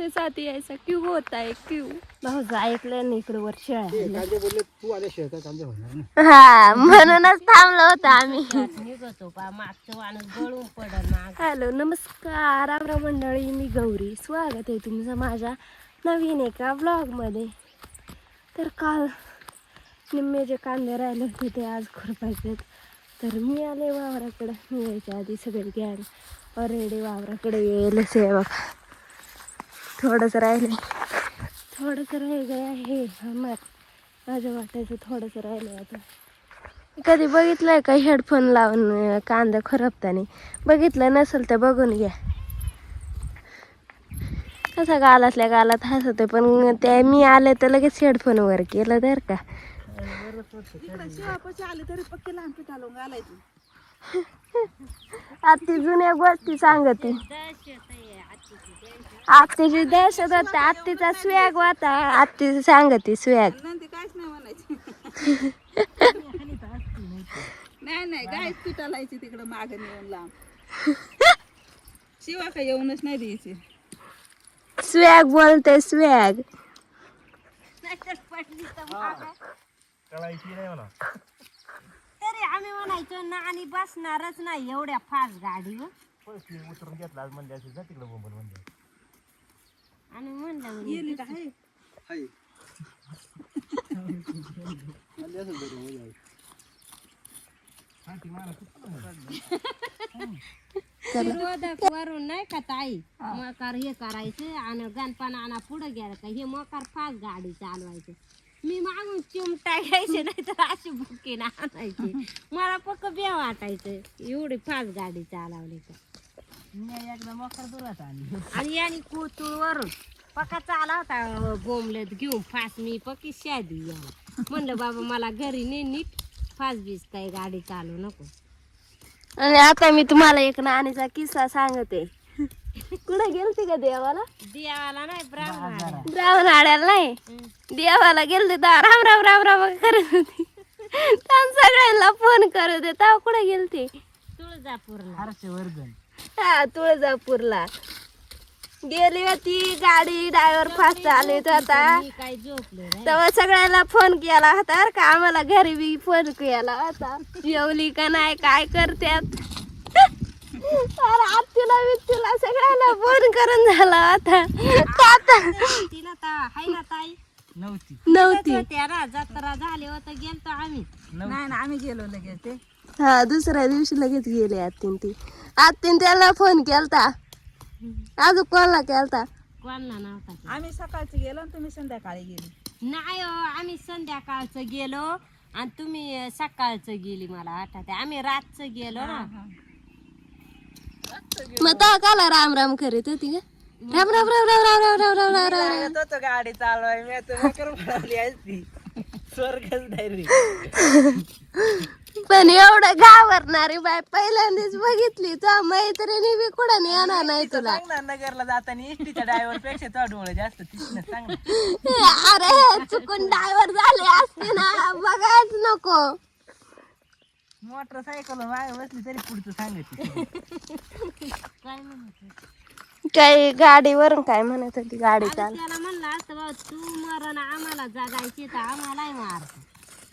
मेरे साथ ही ऐसा क्यों होता है क्यों भाऊ ऐकलं नाही इकडे वर्ष हा म्हणूनच थांबलो होतो आम्ही निघतो पा मागचं वाणच गळून पडल ना. हॅलो नमस्कार रामराम मंडळी, मी गौरी. स्वागत आहे तुमचं माझ्या नवीन एका ब्लॉगमध्ये. तर काल निम्मे जे कांदे राहिले होते ते आज खुरपायचे. तर मी आले वावराकडे. मी यायच्या आधी सगळे गॅन ऑलरेडी वावराकडे येईल से बघ. थोडंसं राहिले आहे माझ्या वाटायचं थोडंसं राहिलं. आता कधी बघितलंय का हेडफोन लावून कांदा खुरपताना? बघितलं नसेल तर बघून घ्या. कसा गालातल्या गालात हसत, पण ते मी आले तर लगेच हेडफोन वर केलं तर का आत्ती जुन्या गोष्टी सांगते. आत्तीची दहशत होता, आत्तीचा स्वॅग होता. आत्ती सांगते स्वॅग. नाही गाय पिटालायची तिकडं मागे नेऊन लांब. शिवा का येऊनच नाही द्यायची. स्वॅग बोलते स्वॅग. तरी आम्ही म्हणायचो ना आणि बसणारच नाही एवढ्या फास्ट गाडीवर. उतरून घेतला आज म्हणजे असेल ना तिकडे बोंबल म्हणजे आणि म्हणलं गेली का हाय? वरून नाही का ताई मकार हे करायचं आणि गणपणाना पुढे गेलं का हे मकार फास्ट गाडी चालवायचं. मी मागून चिमटा घ्यायचे नाही तर अशी बुकीने आणायचे. मला पक्क बे वाटायचं एवढी फास्ट गाडी चालवली का. एकदा मकर दुरात आली आणि याने कोतुळ वरून पक्का चाला होता बोंबलेत घेऊन फास्ट. मी पक्की शादी याला म्हणलं बाबा मला घरी ने नीट फास्ट बीस काही गाडी चालू नको. आणि आता मी तुम्हाला एक नाणीचा किस्सा सांगते. कुठे गेलती का देवाला? देवाला नाही ब्राह्मणाड्याला नाही, देवाला गेलते तर राम राम राम राम करत होती. सगळ्यांना फोन करत होते. तेव्हा कुठे गेलते? तुळजापूरला. हा तुळजापूरला गेली होती. गाडी ड्रायव्हर फास्ट चालवत होता. काय झोपले तेव्हा सगळ्यांना फोन केला होता का आम्हाला घरी बी फोन केला होता. जेवली का नाही काय करत्यात. आत्तीला बित्तीला सगळ्यांना फोन करून झाला होता. नव्हती जत्रा झाली होत गेलतो आम्ही. नाही ना आम्ही गेलो लगेच ते. हा दुसऱ्या दिवशी लगेच गेले आत्तीन त्याला फोन केलता. अजून कोणाला केलता? कोणला नव्हता. आम्ही सकाळची गेलो आणि तुम्ही संध्याकाळी गेली. नाही हो आम्ही संध्याकाळचं गेलो आणि तुम्ही सकाळचं गेली. मला आठवते आम्ही रातचं गेलो ना. मग तेव्हा काला राम राम करीत होती का? राम राम राम राम राम राम राम राम राम राम. तो गाडी चालवाय मी तर मकर बनवली असती. स्वर्गच डायरी. पण एवढं घाबरणारी बाय पहिल्यांदाच बघितली. तो मैत्रिणी बी कुठं येणार नाही तुला. नगरला जाताना एसटीच्या ड्रायव्हर पेक्षा तो डोळे जास्त तिथनं सांग. अरे चुकून ड्रायव्हर झाले असते ना बघायच नको. मोटरसायकल मागे बसली तरी पुढचं सांगायची. काय म्हणत काही गाडीवरून काय म्हणत होती गाडी चाल. त्याला म्हणलं असतं बाबा तू मरण आम्हाला जगायची तर आम्हालाही मार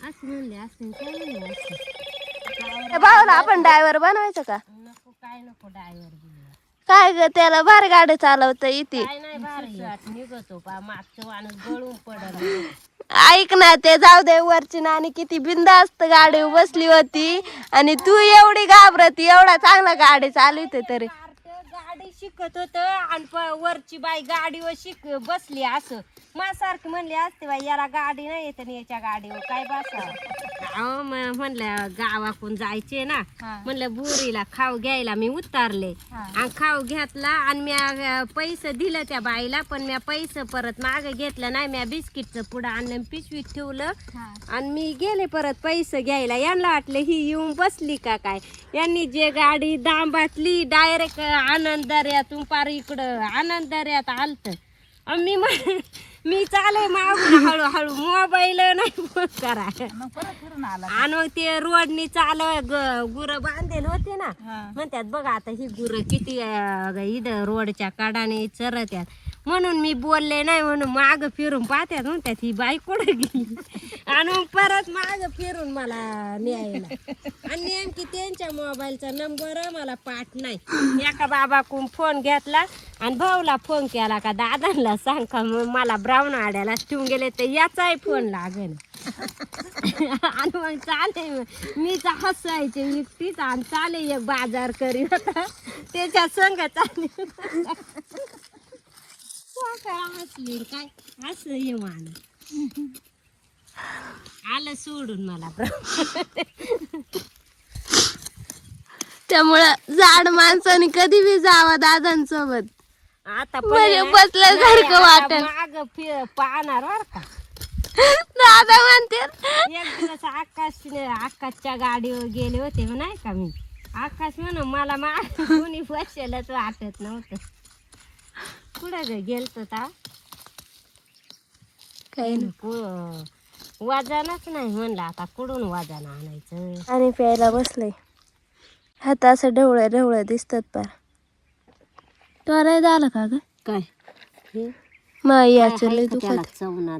असं म्हणले असते. काय म्हणले असते भाऊला आपण ड्रायव्हर बनवायचं का? नको काय नको ड्रायव्हर दिले काय ग त्याला भारी गाडी चालवता येते. काय नाही भारी निघतो पा मागचं वाणच गळून पडल. ऐक ना ते जाऊ दे. वरची नानी किती बिंदास्त गाडी बसली होती आणि तू एवढी घाबरती. एवढा चांगला गाडी चालवते तरी. गाडी शिकत होत आणि वरची बाई गाडीवर बसली असं माझ्यासारखी म्हणली असते बाई याला गाडी नाही येत याच्या गाडीवर काय बसा. म्हणलं गावाकडून जायचे ना म्हणलं बुरीला खाऊ घ्यायला मी उतारले आणि खाऊ घेतला आणि मी पैसे दिलं त्या बाईला. पण मी पैसे परत मागे घेतलं नाही. मी बिस्किटचं पुढं आणलं पिशवीत ठेवलं आणि मी गेले परत पैसे घ्यायला. यांना वाटलं ही येऊन बसली का काय. यांनी जे गाडी दांबाटली डायरेक्ट आनंद दर्यातून पार इकडं आनंद दर्यात आलत. मी चाले मागून हळूहळू मोबाईल नाही फोन करा. आणि मग ते रोडनी गुरं बांधेल होते ना. म्हणतात बघा आता ही गुरं किती इथं रोडच्या कडाने चरत्यात. म्हणून मी बोलले नाही, म्हणून माग फिरून पाहत्यात म्हणतात ही बाई कुठे गेली, आणि मग परत माग फिरून मला न्यायला. आणि नेमकी त्यांच्या मोबाईलचा नंबर मला पाठ नाही. एका बाबाकडून फोन घेतला आणि भाऊला फोन केला का दादांना सांग का मग मला ब्राऊन आड्याला ठेवून गेले तर याचाही फोन लागेल. आणि मग चाले मी हसायचे एकटीच, आणि चाले एक बाजार करीत होता त्याच्या संग चाले. काय हसली काय असं ये मान आलं सोडून मला. त्यामुळं जाड माणसाने कधी बी जावं दादांसोबत. आता म्हणजे बसल्यासारखं वाटत. माग पाहणार बर का. दादा म्हणते एक दिवस आकाशच्या गाडीवर गेले होते नाही का मी. आकाश म्हण मला माग कोणी बसेलच वाटत नव्हतं. कुठं ग गेलतो ता काही वजनच नाही म्हणलं, आता कुठून वजन आणायचं. आणि प्यायला बसलंय. हात असं ढवळ्या ढवळ्या दिसतात पार. तो नाही झालं का ग काय याचं लय दुखत. चवना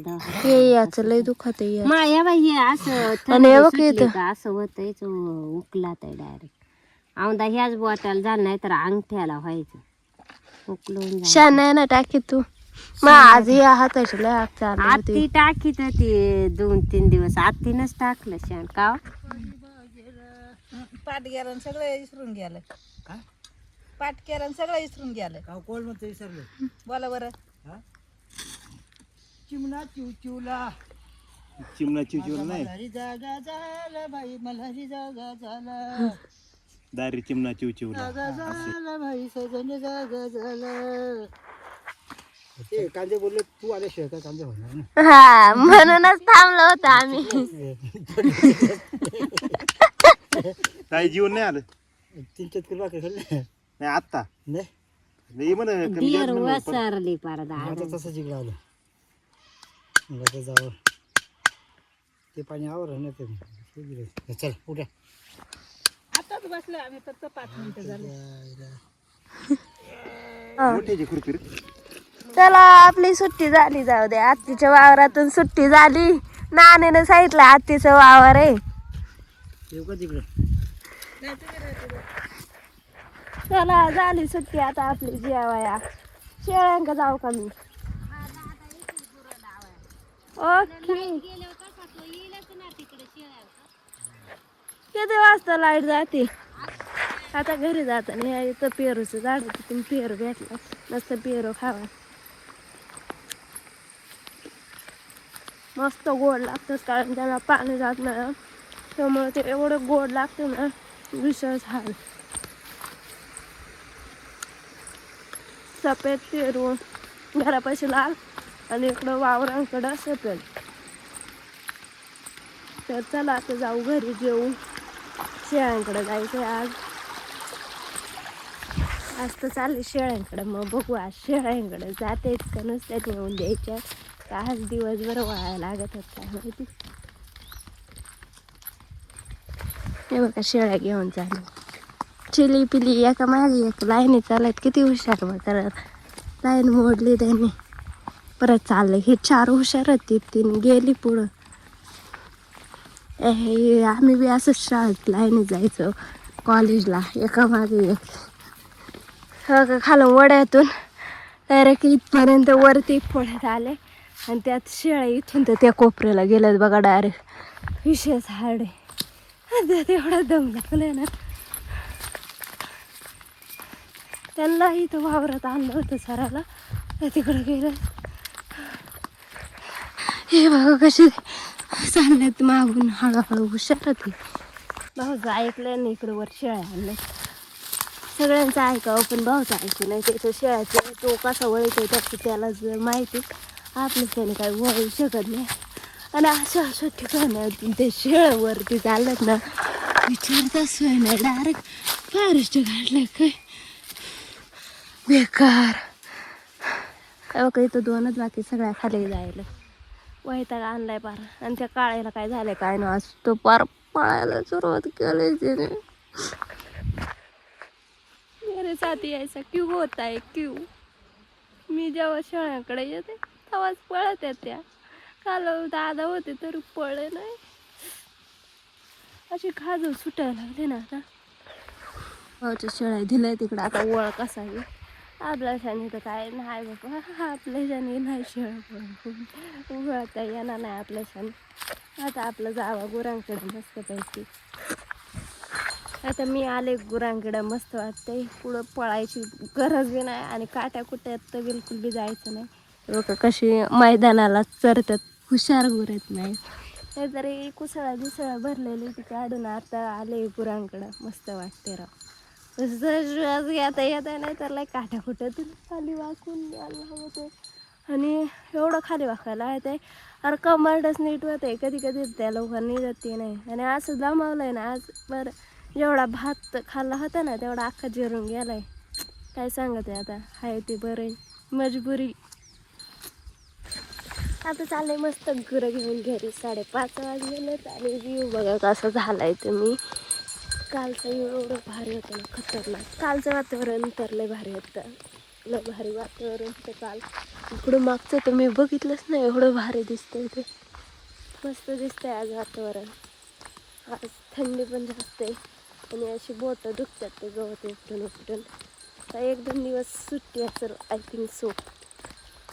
याचं लय दुखत आहे. माया बाई हे असं आणि हे बघ थंडी सुटली इथं. का असं होतंय उकलात आहे डायरेक्ट. औंदा ह्याच बॉटल झालं नाही तर अंगठ्याला व्हायचं उकलून जायचं. शान आहे ना टाकी तू मग आज या हाताची लय आग चालू होती. आत्ती टाकीत होती 2-3 दिवस आत्तीनच टाकलं शान का हो? पाठ गेलं आणि सगळं विसरून गेलं. पाठ केलं आणि सगळं विसरून गेलं. कोण म्हणतं विसरलं? बोला बरं. चिमणा चिवचिवला चिमणा चिवचिवला नाही जागा झाला बाई मल्हारी जागा झाला दारी चिमणा चिवचिवला झाला बाई सजन जागा झाला. ते कांदे बोलले तू आल्याशिवाय काय कांदे होणार ना. हा म्हणूनच थांबलो होतो आम्ही. काही जीवन नाही आलं. 3 चतकुर बाकी खाल्ले नाही आता नाही म्हण दीर वसरली परदा तसं जिकडं आलं. आता जावं ते पाणी आवर ना ते. चल उद्या आताच बसलो आम्ही फक्त 5 मिनिटं झाले. मोठ्याची खुरपी रे. चला आपली सुट्टी झाली. जाऊ दे. आत्तीच्या वावरातून सुट्टी झाली. नानीनं सांगितलं आत्तीचं वावर आहे. येऊ का तिकडं. चला झाली सुट्टी आता आपली जेवाया. शेळ्यांका जाऊ का मी. ओके. किती वाजता लाईट जाते. आता घरी जाताना इथं पेरूचं झाड होतं. तुम्ही पेरू भेटला मस्त पेरू खावा. मस्त गोड लागतं कारण त्याला पाणी जात नाही त्यामुळे ते एवढं गोड लागतं ना विशेष हाल. सफेद पेरू घरापाशी लाल आणि इकडं वावरांकडं सफेद. तर चला आता जाऊ घरी जेऊ. शेळ्यांकडे जायचं आज. तर चालले शेळ्यांकडे. मग बघू आज शेळ्यांकडे जाते का नुसत्या नेऊन द्यायच्या का आज दिवसभर वाया लागत होत काय माहिती. हे बघा शेळ्या घेऊन चालू. चिली पिली एका मागे एक लाईनी चालत. किती हुशार मग करत. लाईन मोडली त्यांनी परत चालले. हे 4 हुशार होती 3 गेली पुढं. आम्ही बी असंच शाळेत लाईनी जायचो कॉलेजला एका मागे एक. हो खालून वड्यातून डायरेक्ट इथपर्यंत वरती पळत आले आणि त्यात शेळ्या इथून तर त्या कोपऱ्याला गेल्यात बघा डायरेक्ट. विशेष हाड आहे त्यात एवढा दम लागलाय ना. त्यांना इथं वावरात आणलं होतं सराला तिकडं गेलं. हे बघा कशी चालल्यात मागून हळूहळू हुशार होती. भाऊचं ऐकलं नाही इकडं वर शेळ्या आणलं. सगळ्यांचं ऐकावं पण भाऊचं ऐकू नाही. त्याचं शेळ्याचं तो कसा वळतो त्याचं त्याला जर माहिती. आपलं त्याने काही वळू शकत नाही. आणि अशा ठिकाणी ते शेळ्यावरती चालत ना विचारताच सोय नाही. डायरेक्ट फॉरेस्ट काढलं काय बेकार. बघा इथं 2च बाकी सगळ्या खाली जायला. वैताग आणलाय पार. आणि त्या काळ्याला काय झालंय काय ना आज तो पार पळायला सुरुवात केली त्याने. मेरे साथी ऐसा क्यों होता है क्यों. मी जेव्हा शेळ्याकडे येते तेव्हाच पळत आहेत त्या. काल दादा होते तर पळले नाही. अशी खाजू सुटायला लागले ना आता. भाऊच्या शेळ्या दिल्या तिकडं. आता वळ कसा आहे आपल्या शाने तर काय नाही बाबा. आपल्या शाने नाही शेळ्या पळून वळता येणार नाही आपल्या शाने. आता आपलं जावा गुरांकडे मस्त पैकी. आता मी आले गुरांकडे मस्त वाटतंय. पुढं पळायची गरज बी नाही आणि काट्या कुट्यात तर बिलकुल बी जायचं नाही. लोक कशी मैदानाला चरतात हुशार गुर येत नाही. काहीतरी कुसळा दुसळा भरलेली ती काढून आता आले गुरांकडं. मस्त वाटते राव. तसं येता नाही तर लय काट्या कुट्यात खाली वाकून यायला हवं ते. आणि एवढं खाली वाकायला आहे ते. अरे कंबारडच नीट होत आहे. कधी कधी त्या लोकांनी जाते नाही. आणि असं जमावलंय ना आज बरं. जेवढा भात खाल्ला होता ना तेवढा अख्खा जिरून गेलाय. काय सांगत आहे आता. हाय ते बरं आहे. मजबुरी. आता चाललंय मस्त गुरं घेऊन घरी. 5:30 वाजलेलेत आणि व्ह्यू बघा कसं झालाय तुम्ही. कालचं एवढं भारी होतं ना खतरनाक. कालचं वातावरण तर लय भारी होतं. लय भारी वातावरण होतं काल. इकडं मागचं तर मी बघितलंच नाही. एवढं भारी दिसतंय ते. मस्त दिसतंय आज वातावरण. आज थंडी पण जास्त आहे आणि अशी बोटं दुखतात ते गवत उपटून उपटून. आता 1-2 दिवस सुट्टी असेल आय थिंक सो.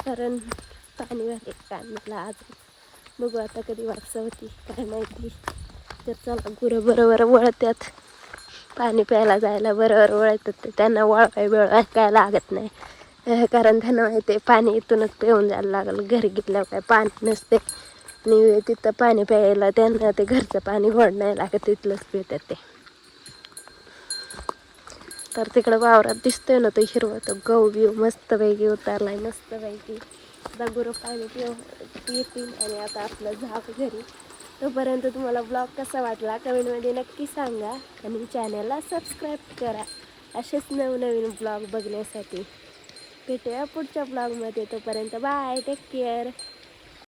कारण पाणी झाले कांद्याला आज. बघू आता कधी वापसा होती काय माहिती. तर चला गुरं बरोबर वळतात. पाणी प्यायला जायला बरोबर वळतात ते. त्यांना वळवाय काय लागत नाही. कारण त्यांना माहिती आहे पाणी इथूनच पिऊन जायला लागलं. घरी गेल्यावर काय पाणी नसते. आणि तिथं पाणी प्यायला त्यांना ते घरचं पाणी गोड नाही लागत. तिथलंच पितात ते. तर तिकडं वावरात दिसतोय ना तो हिरवा तो गहू बिव मस्तपैकी उतारलाय मस्तपैकी. आता गुरं पाणी पितील आणि आता आपलं झाप घरी. तोपर्यंत तुम्हाला ब्लॉग कसा वाटला कमेंटमध्ये नक्की सांगा. आणि चॅनलला सबस्क्राईब करा असेच नवनवीन ब्लॉग बघण्यासाठी. भेटूया पुढच्या ब्लॉगमध्ये. तोपर्यंत बाय. Take care.